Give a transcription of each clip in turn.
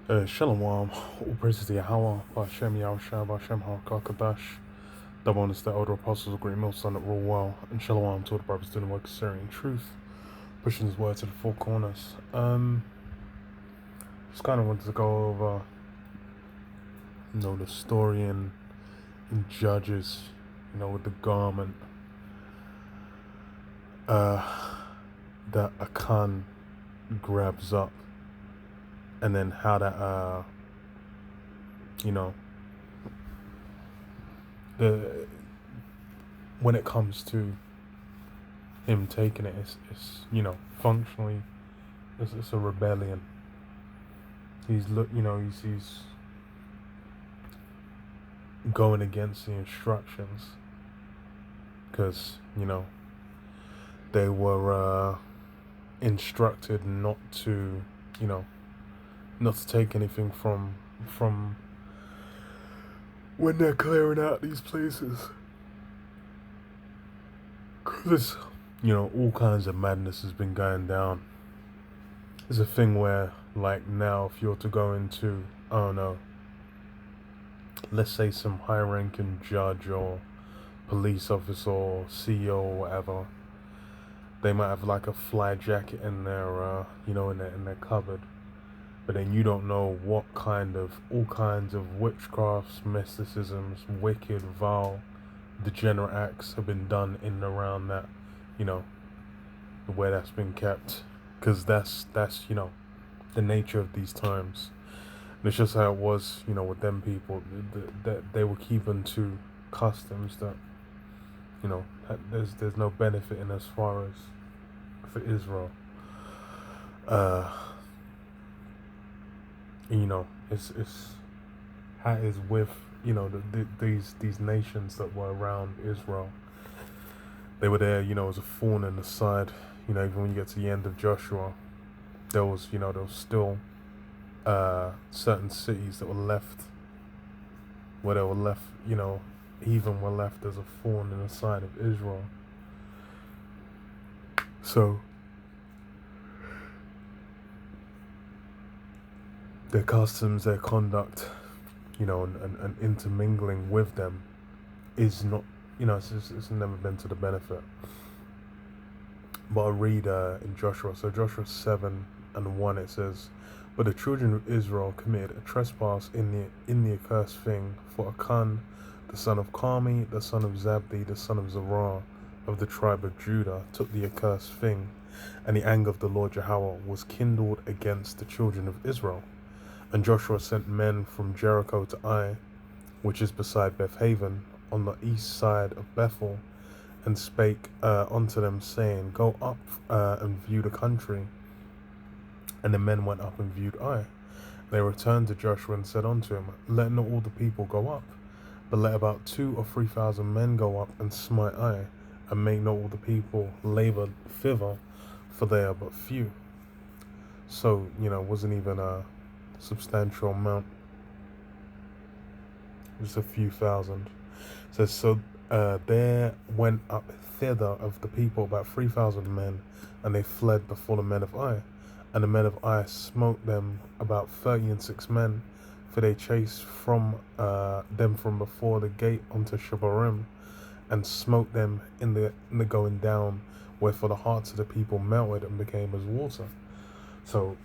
Shalom, all praises to Yahweh, Bashem Yahushua, Bashem HaKadosh, double honors the elder apostles of Great Millstone that rule well, and Shalom to all the brothers doing the work of carrying truth, pushing his word to the four corners. Just kind of wanted to go over, the story in Judges, with the garment, that Akan grabs up, and then how that, you know, the when it comes to him taking it, it's functionally, it's a rebellion. He's going against the instructions because they were instructed not to take anything from when they're clearing out these places, because all kinds of madness has been going down. There's a thing where, like, now if you're to go into, I don't know, let's say some high-ranking judge or police officer or CEO or whatever, they might have like a fly jacket in their in their cupboard, but then you don't know what all kinds of witchcrafts, mysticisms, wicked, vile, degenerate acts have been done in and around that, the way that's been kept, because that's the nature of these times. And it's just how it was, with them people, that they were keeping to customs that, that there's no benefit in as far as for Israel. It's how it is with these nations that were around Israel. They were there, as a thorn in the side. Even when you get to the end of Joshua, there was still certain cities that were left, where they were left, even were left as a thorn in the side of Israel. So their customs, their conduct, and intermingling with them is not, it's never been to the benefit. But I'll read in Joshua. So Joshua 7:1, it says, "But the children of Israel committed a trespass in the accursed thing, for Achan, the son of Carmi, the son of Zabdi, the son of Zerah, of the tribe of Judah, took the accursed thing, and the anger of the Lord Yahweh was kindled against the children of Israel. And Joshua sent men from Jericho to Ai, which is beside Bethaven, on the east side of Bethel, and spake unto them, saying, Go up and view the country. And the men went up and viewed Ai. They returned to Joshua and said unto him, Let not all the people go up, but let about 2,000 or 3,000 men go up and smite Ai, and make not all the people labor thither, for they are but few." So, it wasn't even a substantial amount, just a few thousand. It says, "So there went up thither of the people about 3,000 men, and they fled before the men of Ai. And the men of Ai smote them about 36 men, for they chased from them from before the gate unto Shebarim, and smote them in the going down, wherefore the hearts of the people melted and became as water." So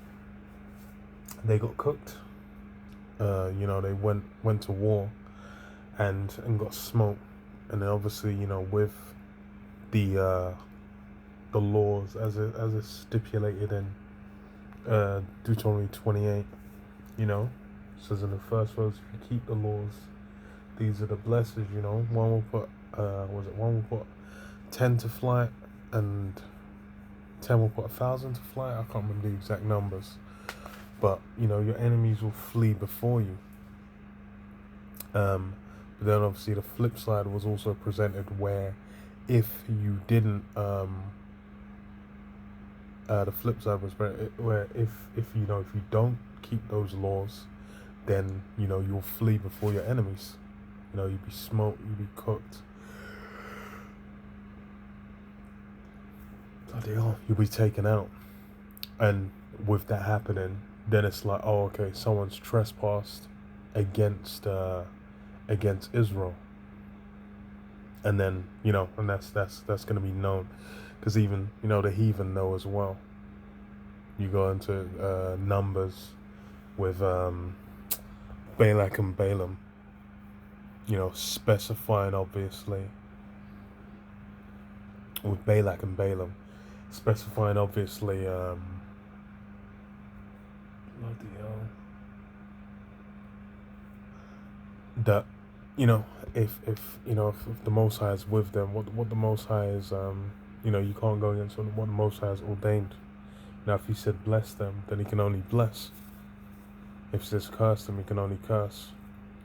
they got cooked. They went to war and got smoked. And then obviously, with the laws as it's stipulated in Deuteronomy 28, says in the first verse, if you keep the laws, these are the blessings. One will put one will put 10 to flight, and 10 will put 1,000 to flight. I can't remember the exact numbers, but your enemies will flee before you. But then obviously the flip side was also presented, where if you didn't, the flip side was where if you don't keep those laws, then you'll flee before your enemies. You'll be smoked, you'll be cooked. Bloody hell, you'll be taken out. And with that happening, then it's like, oh, okay, someone's trespassed against against Israel, and then and that's going to be known, because even the heathen know as well. You go into Numbers with Balak and Balaam, specifying obviously with Balak and Balaam, specifying obviously bloody hell, that if the Most High is with them, what the Most High is you can't go against what the Most High has ordained. Now, if He said bless them, then He can only bless. If He says curse them, He can only curse.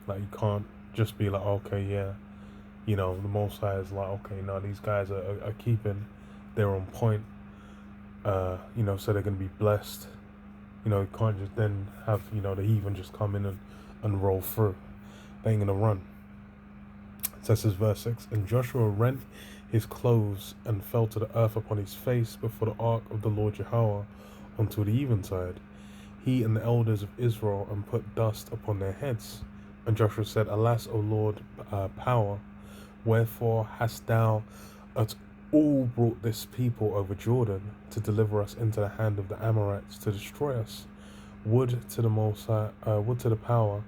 Like, you can't just be like, okay, yeah, the Most High is like, okay, no, these guys are keeping, they're on point, so they're gonna be blessed. You can't just then have the heathen just come in and roll through. They ain't gonna run. So this is verse 6. And Joshua rent his clothes and fell to the earth upon his face before the ark of the Lord Yahweh until the eventide, he and the elders of Israel, and put dust upon their heads. And Joshua said, Alas, O Lord, power, wherefore hast thou at all brought this people over Jordan to deliver us into the hand of the Amorites to destroy us? Would to the Most High, would to the power,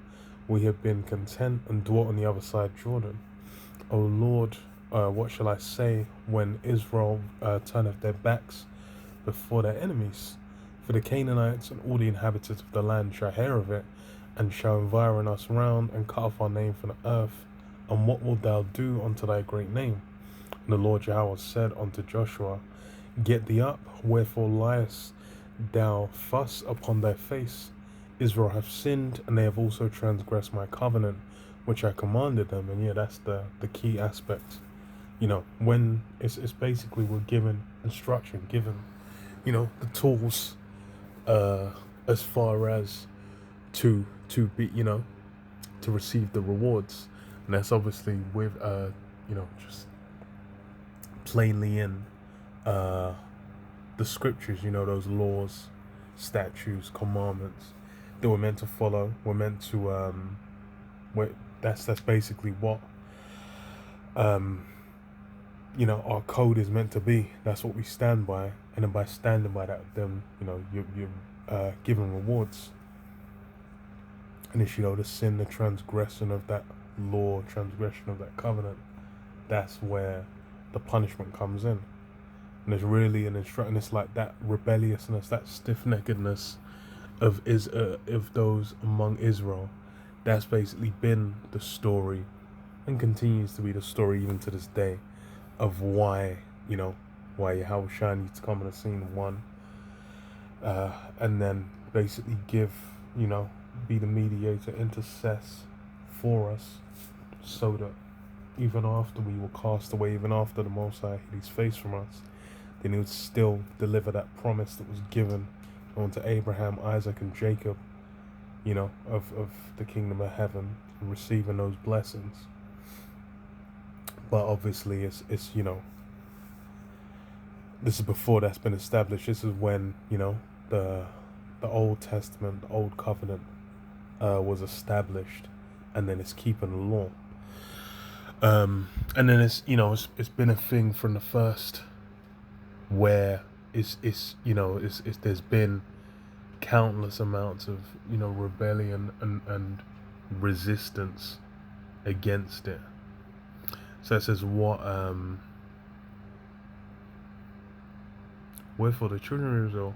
we have been content and dwelt on the other side Jordan. O Lord, what shall I say when Israel turneth their backs before their enemies? For the Canaanites and all the inhabitants of the land shall hear of it, and shall environ us round, and cut off our name from the earth. And what wilt thou do unto thy great name? And the Lord Yahweh said unto Joshua, Get thee up, wherefore liest thou thus upon thy face? Israel have sinned, and they have also transgressed my covenant, which I commanded them. And yeah, that's the key aspect. When it's basically we're given instruction, given, the tools, as far as to be, to receive the rewards. And that's obviously with, just plainly in the scriptures, those laws, statutes, commandments that we're meant to follow. We're meant to, that's basically what, our code is meant to be. That's what we stand by. And then by standing by that, then, you're given rewards. And it's, the sin, the transgression of that law, transgression of that covenant, that's where the punishment comes in. And it's really an instruction. It's like that rebelliousness, that stiff-neckedness of those among Israel. That's basically been the story, and continues to be the story even to this day, of why Yahweh needs to come on the scene, one, and then basically give, be the mediator, intercess for us, so that even after we were cast away, even after the Most High hid His face from us, then He would still deliver that promise that was given unto Abraham, Isaac, and Jacob, of the kingdom of heaven, and receiving those blessings. But obviously it's this is before that's been established. This is when, the Old Testament, the Old Covenant was established, and then it's keeping the law. And then it's been a thing from the first, where it's there's been countless amounts of rebellion and resistance against it. So it says, what wherefore the children of Israel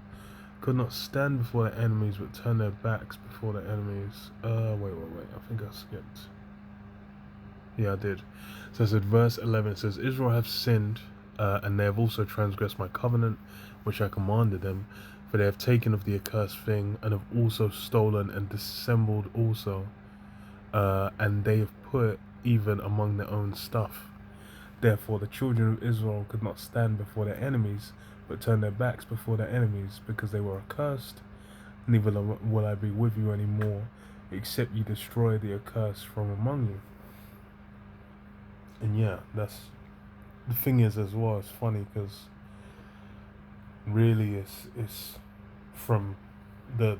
could not stand before their enemies, but turn their backs before their enemies. Wait, I think I skipped. Yeah, I did. So it said, verse 11, it says, Israel have sinned, and they have also transgressed my covenant, which I commanded them, for they have taken of the accursed thing, and have also stolen and dissembled also, and they have put even among their own stuff. Therefore the children of Israel could not stand before their enemies, but turned their backs before their enemies, because they were accursed. Neither will I be with you any more, except you destroy the accursed from among you. And yeah, that's the thing is as well. It's funny because really it's from the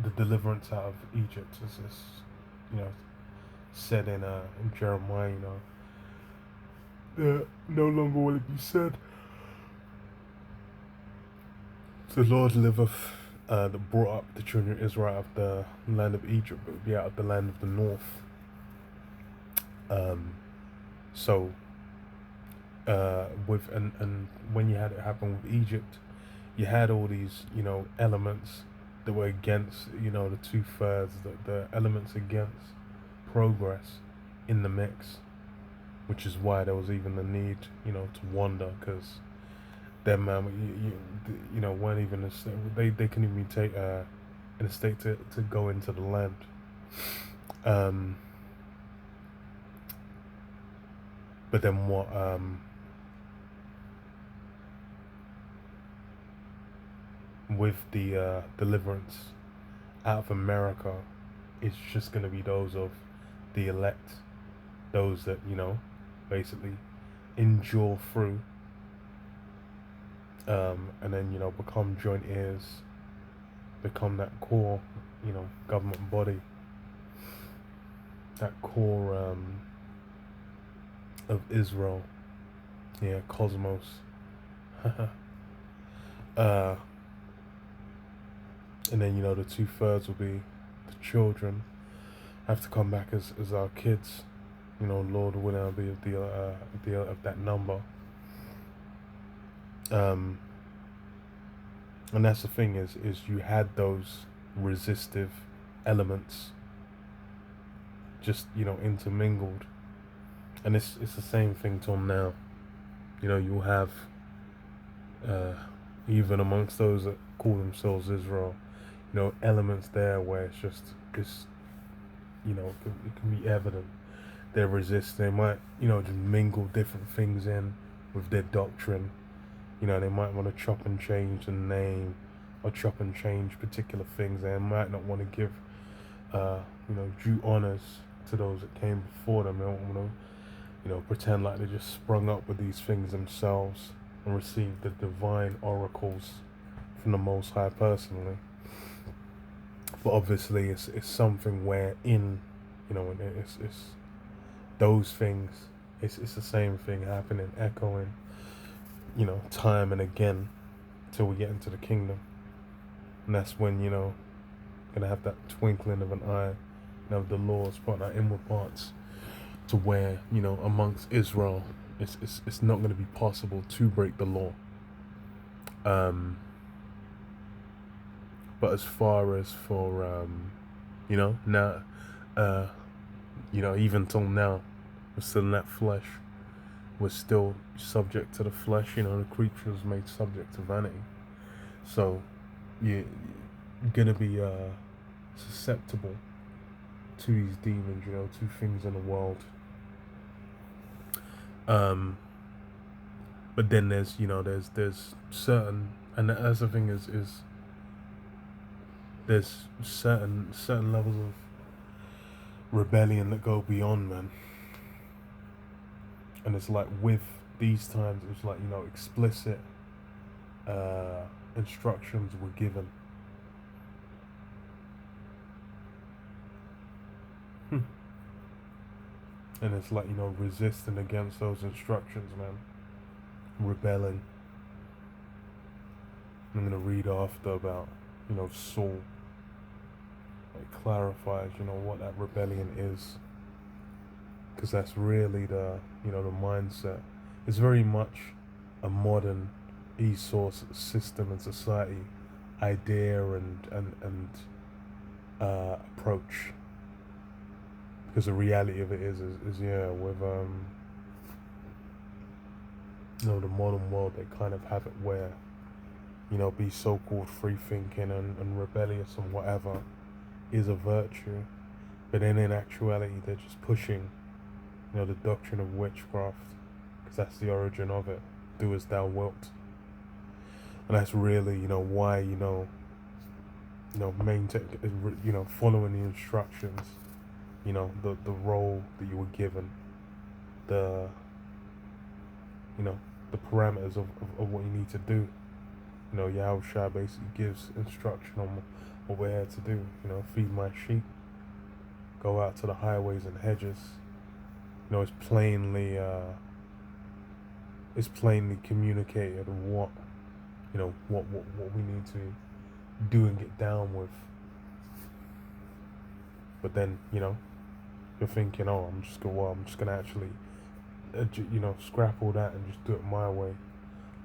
the deliverance out of Egypt is you know said in Jeremiah, no longer will it be said, the Lord liveth, that brought up the children of Israel out of the land of Egypt, but would be out of the land of the north. So with and when you had it happen with Egypt, you had all these elements that were against the 2/3, the elements against progress in the mix, which is why there was even the need to wander, because them weren't even they couldn't even take in a state to go into the land. But then what with the deliverance out of America, it's just going to be those of the elect, those that basically endure through, and then become joint heirs, become that core government body, that core of Israel, cosmos. And then the 2/3 will be the children, have to come back as our kids. Lord willing, I'll be of that number. And that's the thing is you had those resistive elements just intermingled, and it's the same thing till now. You'll have even amongst those that call themselves Israel, elements there where it's it can be evident they resist. They might just mingle different things in with their doctrine. They might want to chop and change the name, or chop and change particular things. They might not want to give due honors to those that came before them. They don't want to pretend like they just sprung up with these things themselves and received the divine oracles from the Most High personally. But obviously it's something wherein it's those things, it's the same thing happening, echoing time and again till we get into the kingdom. And that's when gonna have that twinkling of an eye of the Lord's part, our inward parts, to where amongst Israel it's not going to be possible to break the law. But as far as for now, even till now, we're still in that flesh. We're still subject to the flesh. The creature is made subject to vanity. So you're gonna be susceptible to these demons, to things in the world. But then there's there's certain, and the other thing is there's certain levels of rebellion that go beyond, man. And it's like with these times, it's like explicit instructions were given. And it's like resisting against those instructions, man. Rebelling. I'm gonna read after about Saul. It clarifies what that rebellion is, because that's really the the mindset. It's very much a modern e-source system and society idea and approach. Because the reality of it is with the modern world, they kind of have it where be so-called free thinking and rebellious and whatever is a virtue, but then in actuality they're just pushing the doctrine of witchcraft, because that's the origin of it. Do as thou wilt. And that's really why maintain following the instructions, the role that you were given, the the parameters of what you need to do Yahushua basically gives instruction on what we're here to do. Feed my sheep, go out to the highways and hedges. It's plainly communicated what we need to do and get down with. But then you're thinking, oh, I'm just gonna actually scrap all that and just do it my way.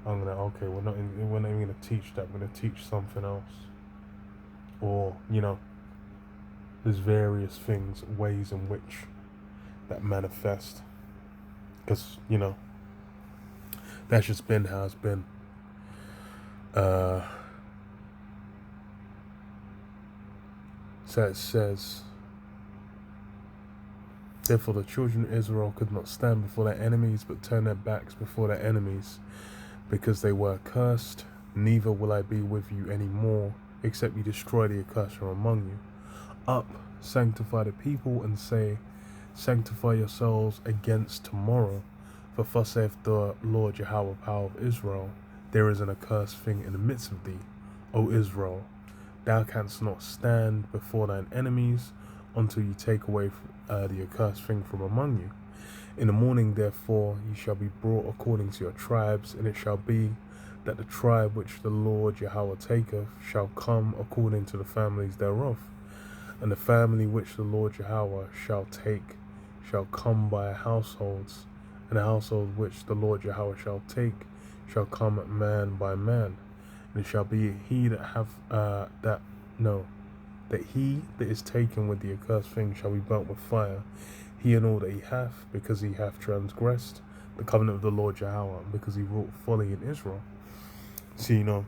Okay, we're not even gonna teach that. We're gonna teach something else. Or there's various things, ways in which that manifest. Because that's just been how it's been. So it says, therefore the children of Israel could not stand before their enemies, but turned their backs before their enemies, because they were accursed. Neither will I be with you any more, except you destroy the accursed from among you. Up, sanctify the people, and say, sanctify yourselves against tomorrow. For thus saith the Lord Yahweh, power of Israel, there is an accursed thing in the midst of thee, O Israel. Thou canst not stand before thine enemies until you take away the accursed thing from among you. In the morning, therefore, ye shall be brought according to your tribes, and it shall be that the tribe which the Lord Yahweh taketh shall come according to the families thereof. And the family which the Lord Yahweh shall take shall come by households, and the household which the Lord Yahweh shall take shall come man by man. And it shall be that he that is taken with the accursed thing shall be burnt with fire, he and all that he hath, because he hath transgressed the covenant of the Lord Yahweh, because he wrought folly in Israel. So,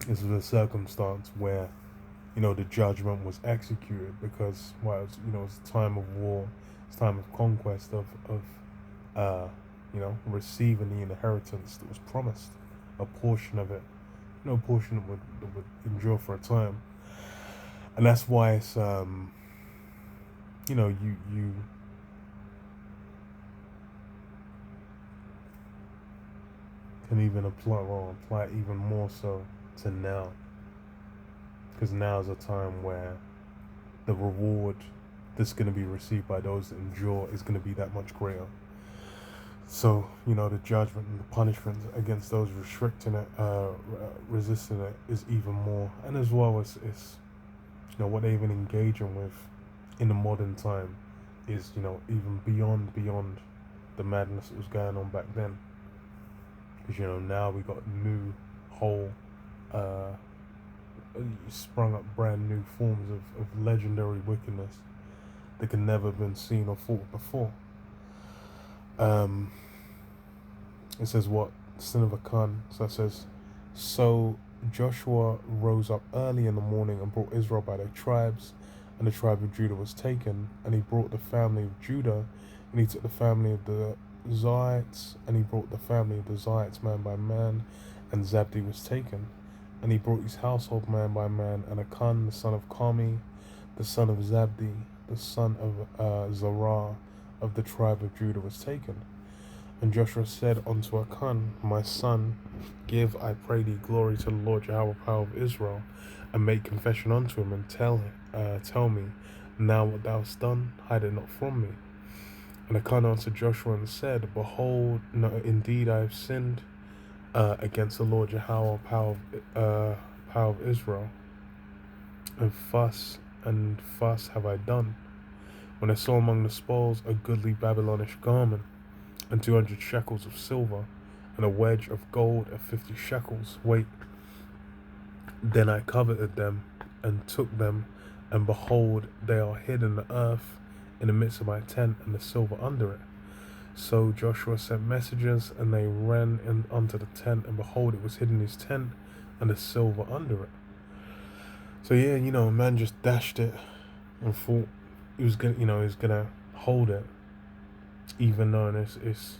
this was a circumstance where, the judgment was executed because, it's a time of war, it's a time of conquest, of receiving the inheritance that was promised, a portion of it, a portion that would endure for a time. And that's why it's, you can even apply it even more so to now. Because now is a time where the reward that's going to be received by those that endure is going to be that much greater. So, the judgment and the punishment against those restricting it, resisting it, is even more. And as well as what they've been engaging with in the modern time is, even beyond the madness that was going on back then. Because, now we got new whole sprung up brand new forms of legendary wickedness that can never have been seen or fought before. It says what? Sin of Achan. So it says, so Joshua rose up early in the morning and brought Israel by their tribes, and the tribe of Judah was taken, and he brought the family of Judah, and he took the family of the Zites, and he brought the family of the Zites man by man, and Zabdi was taken. And he brought his household man by man, and Achan, the son of Carmi, the son of Zabdi, the son of Zerah, of the tribe of Judah, was taken. And Joshua said unto Achan, my son, give, I pray thee, glory to the Lord Yahweh, power of Israel, and make confession unto him, and tell me now what thou hast done, hide it not from me. And Achan answered Joshua and said, behold, no, indeed I have sinned against the Lord Yahweh, power of Israel, and thus have I done. When I saw among the spoils a goodly Babylonish garment, and 200 shekels of silver, and a wedge of gold at 50 shekels weight, then I coveted them, and took them, and behold, they are hid in the earth, in the midst of my tent, and the silver under it. So Joshua sent messengers, and they ran unto the tent, and behold, it was hid in his tent, and the silver under it. So yeah, man just dashed it, and thought he was gonna hold it, even though it's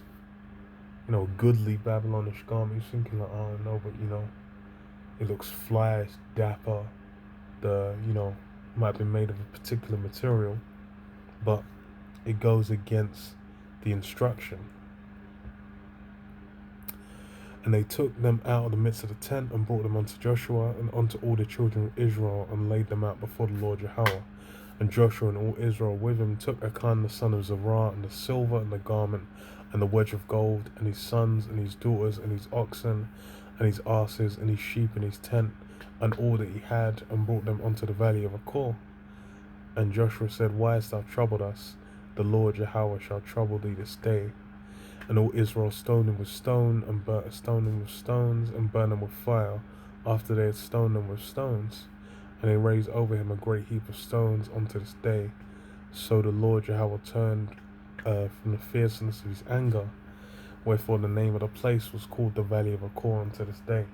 goodly Babylonish garment. He's thinking like, oh no, but it looks fly, it's dapper. Might have been made of a particular material, but it goes against the instruction. And they took them out of the midst of the tent and brought them unto Joshua and unto all the children of Israel and laid them out before the Lord Yahweh. And Joshua and all Israel with him took Achan the son of Zerah and the silver and the garment and the wedge of gold and his sons and his daughters and his oxen and his asses and his sheep and his tent and all that he had and brought them unto the valley of Achor. And Joshua said, Why hast thou troubled us? The Lord Yahweh shall trouble thee this day. And all Israel stoned him with stone, and stoned him with stones, and burned him with fire, after they had stoned him with stones. And they raised over him a great heap of stones unto this day. So the Lord Yahweh turned from the fierceness of his anger, wherefore the name of the place was called the Valley of Achor unto this day.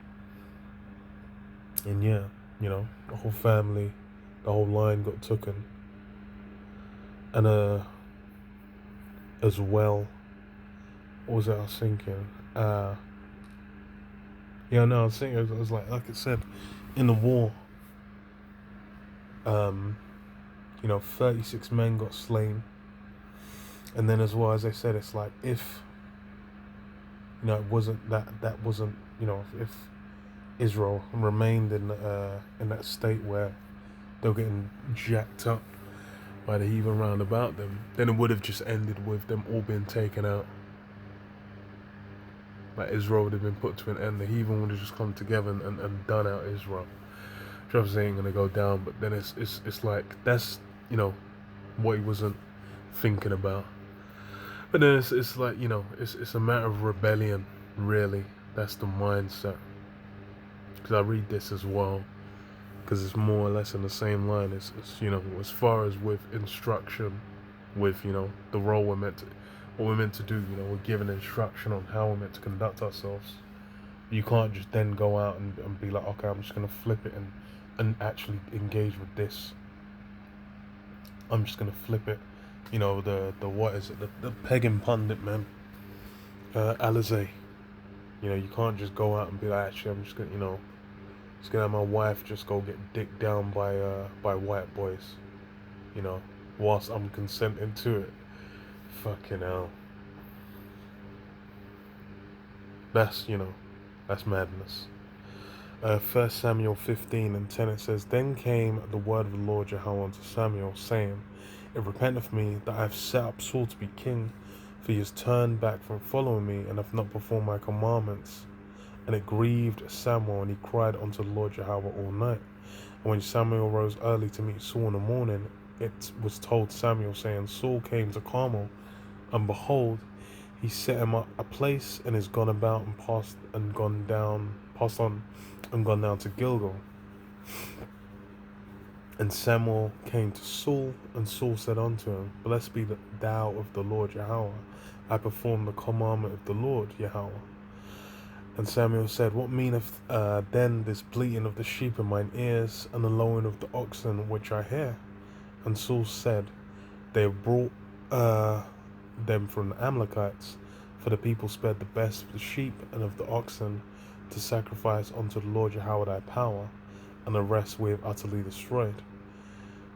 And yeah, the whole family, the whole line got taken. And as well, what was it I was thinking? I was thinking, I was like I said, in the war, 36 men got slain. And then as well, as I said, it's like if, it wasn't that wasn't, if Israel remained in that state where they were getting jacked up by the heathen round about them, then it would have just ended with them all being taken out. Like Israel would have been put to an end. The heathen would have just come together and done out Israel. Travis ain't gonna go down, but then it's like that's what he wasn't thinking about. But then it's like it's a matter of rebellion, really. That's the mindset. Because I read this as well, because it's more or less in the same line. It's as far as with instruction, with the role what we're meant to do. We're given instruction on how we're meant to conduct ourselves. You can't just then go out and be like, okay, I'm just gonna flip it and actually engage with this. I'm just gonna flip it. The what is it? The pagan pundit man, Alizé. You can't just go out and be like, actually, I'm just gonna just gonna have my wife just go get dicked down by white boys. Whilst I'm consenting to it. Fucking hell. That's madness. 1 Samuel 15:10 it says, Then came the word of the Lord Jehovah unto Samuel, saying, It repenteth me that I have set up Saul to be king, for he has turned back from following me, and hath not performed my commandments. And it grieved Samuel, and he cried unto the Lord Jehovah all night. And when Samuel rose early to meet Saul in the morning, it was told Samuel, saying, Saul came to Carmel, and behold, he set him up a place, and is gone about and passed on and gone down to Gilgal. And Samuel came to Saul, and Saul said unto him, Blessed be thou of the Lord Yahweh. I perform the commandment of the Lord Yahweh. And Samuel said, What meaneth then this bleating of the sheep in mine ears, and the lowing of the oxen which I hear? And Saul said, They have brought them from the Amalekites, for the people spared the best of the sheep and of the oxen to sacrifice unto the Lord Yahweh thy power, and the rest we have utterly destroyed.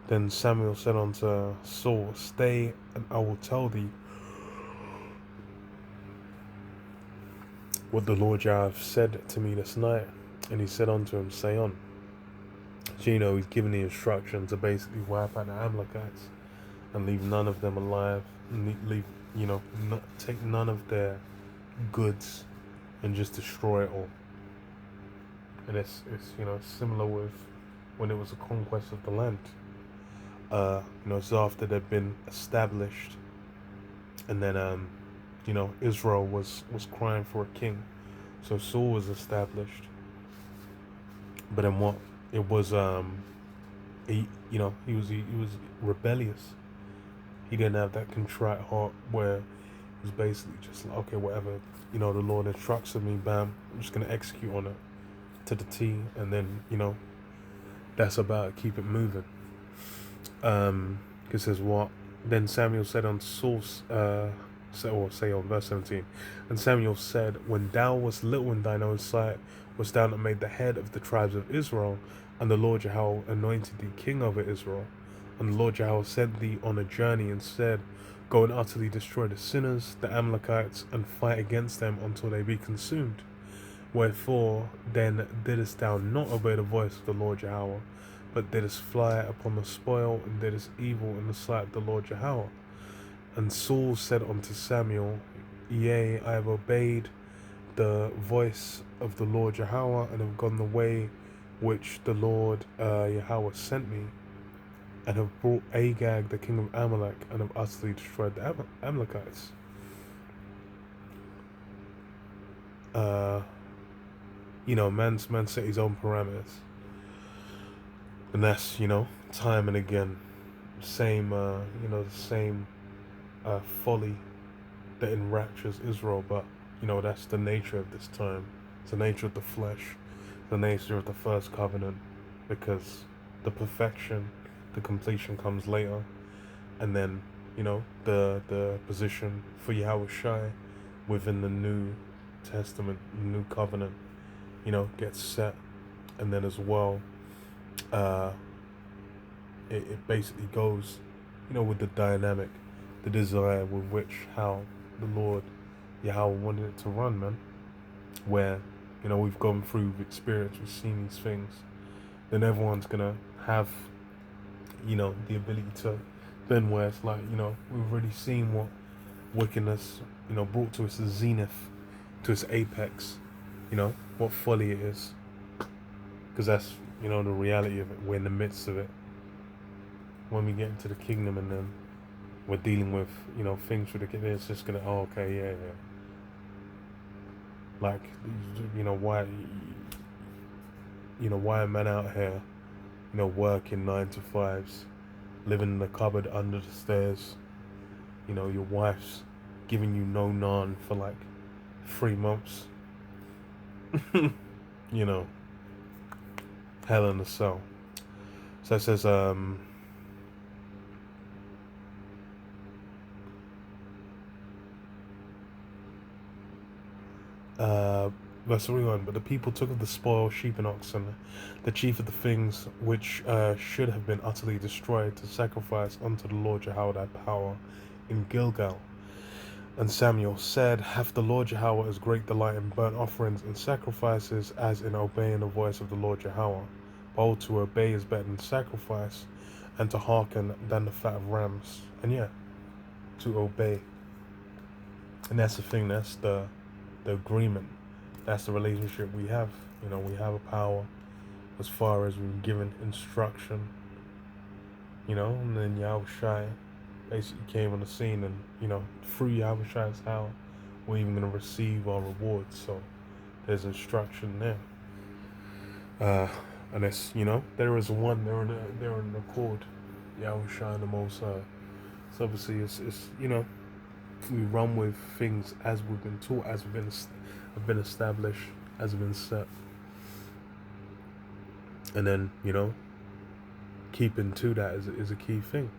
Then Samuel said unto Saul, Stay, and I will tell thee what the Lord Yahweh hath said to me this night. And he said unto him, Say on. So he's given the instruction to basically wipe out the Amalekites and leave none of them alive, and take none of their goods and just destroy it all. And it's similar with when it was a conquest of the land. It's after they'd been established, and then Israel was crying for a king. So Saul was established, but then what? It was he was rebellious. He didn't have that contrite heart where it was basically just like, okay, whatever, the Lord instructs me, bam, I'm just gonna execute on it to the T, and then that's about it, keep it moving. It says what? Then Samuel said unto Saul, say on verse 17, and Samuel said, When thou wast little in thine own sight, wast thou not made the head of the tribes of Israel? And the Lord Jehovah anointed thee king over Israel. And the Lord Jehovah sent thee on a journey and said, Go and utterly destroy the sinners, the Amalekites, and fight against them until they be consumed. Wherefore then didst thou not obey the voice of the Lord Yahweh, but didst fly upon the spoil, and didst evil in the sight of the Lord Yahweh? And Saul said unto Samuel, Yea, I have obeyed the voice of the Lord Yahweh, and have gone the way which the Lord Yahweh sent me, and have brought Agag the king of Amalek, and have utterly destroyed the Amalekites. Man set his own parameters, and that's time and again, the same folly that enraptures Israel. But that's the nature of this time. It's the nature of the flesh, the nature of the first covenant, because the perfection, the completion comes later, and then the position for Yahweh Shai within the New Testament, New Covenant, gets set, and then as well, it basically goes, with the dynamic, the desire with which how the Lord Yahweh wanted it to run, man. Where we've gone through, we've experienced, we've seen these things, then everyone's gonna have the ability to then where it's like we've already seen what wickedness brought to its zenith, to its apex, what folly it is, because that's the reality of it. We're in the midst of it. When we get into the kingdom, and then we're dealing with things with the it's just gonna yeah. Like why a man out here working 9 to 5s, living in the cupboard under the stairs, your wife's giving you no naan for like 3 months. Hell in a cell. So it says verse 41, but the people took of the spoil, sheep and oxen, the chief of the things which should have been utterly destroyed, to sacrifice unto the Lord Yahweh thy power in Gilgal. And Samuel said, hath the Lord Yahweh as great delight in burnt offerings and sacrifices as in obeying the voice of the Lord Yahweh? Bold to obey is better than sacrifice, and to hearken than the fat of rams. And to obey. And that's the thing, that's the agreement, that's the relationship we have. We have a power as far as we're given instruction, and then Yahweh Shai basically came on the scene, and through Yahweh Shai's how we're even going to receive our rewards. So there's instruction there, and it's there is one, they're in accord, Yahweh Shai and the Most High. So obviously it's we run with things as we've been taught, as we've been established, as we've been set, and then keeping to that is a key thing.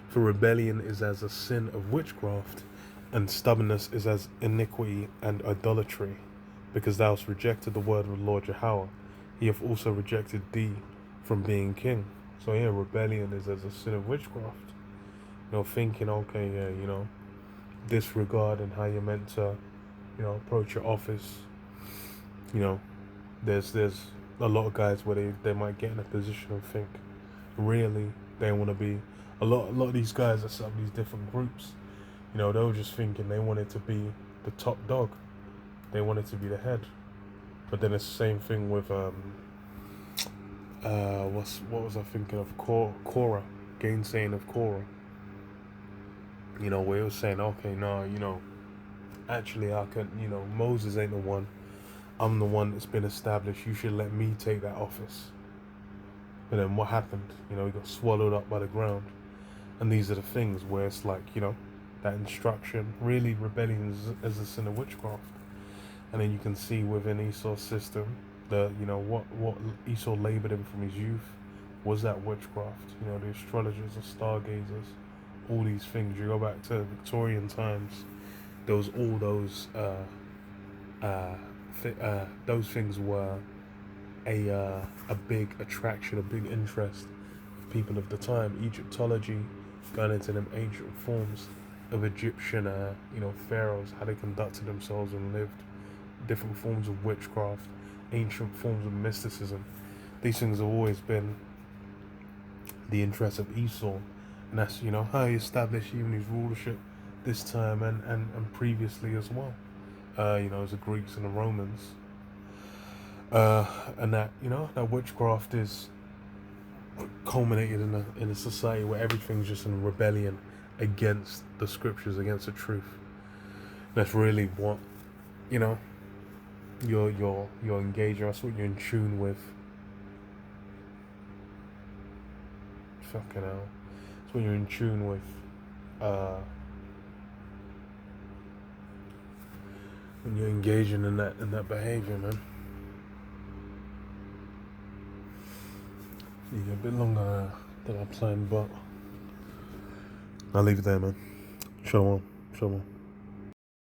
For rebellion is as a sin of witchcraft, and stubbornness is as iniquity and idolatry. Because thou hast rejected the word of the Lord Yahweh, he hath also rejected thee from being king. So rebellion is as a sin of witchcraft. Thinking, disregarding how you're meant to, approach your office. There's a lot of guys where they might get in a position and think, really, they want to be. A lot of these guys that set up these different groups, they were just thinking they wanted to be the top dog. They wanted to be the head. But then it's the same thing with what was I thinking of? Korah, gainsaying of Korah. Where he was saying, okay, no, actually I can, Moses ain't the one. I'm the one that's been established. You should let me take that office. But then what happened? He got swallowed up by the ground. And these are the things where it's like, that instruction, really rebellion is a sin of witchcraft. And then you can see within Esau's system, what Esau labored in from his youth was that witchcraft. The astrologers, the stargazers, all these things. You go back to Victorian times, there was all those things were a big attraction, a big interest for people of the time. Egyptology, going into them ancient forms of Egyptian pharaohs, how they conducted themselves and lived, different forms of witchcraft, ancient forms of mysticism. These things have always been the interest of Esau, and that's how he established even his rulership this time and previously as well. As the Greeks and the Romans, and that witchcraft is culminated in a society where everything's just in rebellion against the scriptures, against the truth. That's really what you're engaging. That's what you're in tune with. Fucking hell. That's when you're in tune with. When you're engaging in that behavior, man. Yeah, a bit longer than I planned, but I'll leave it there, man. Shalom. Shalom.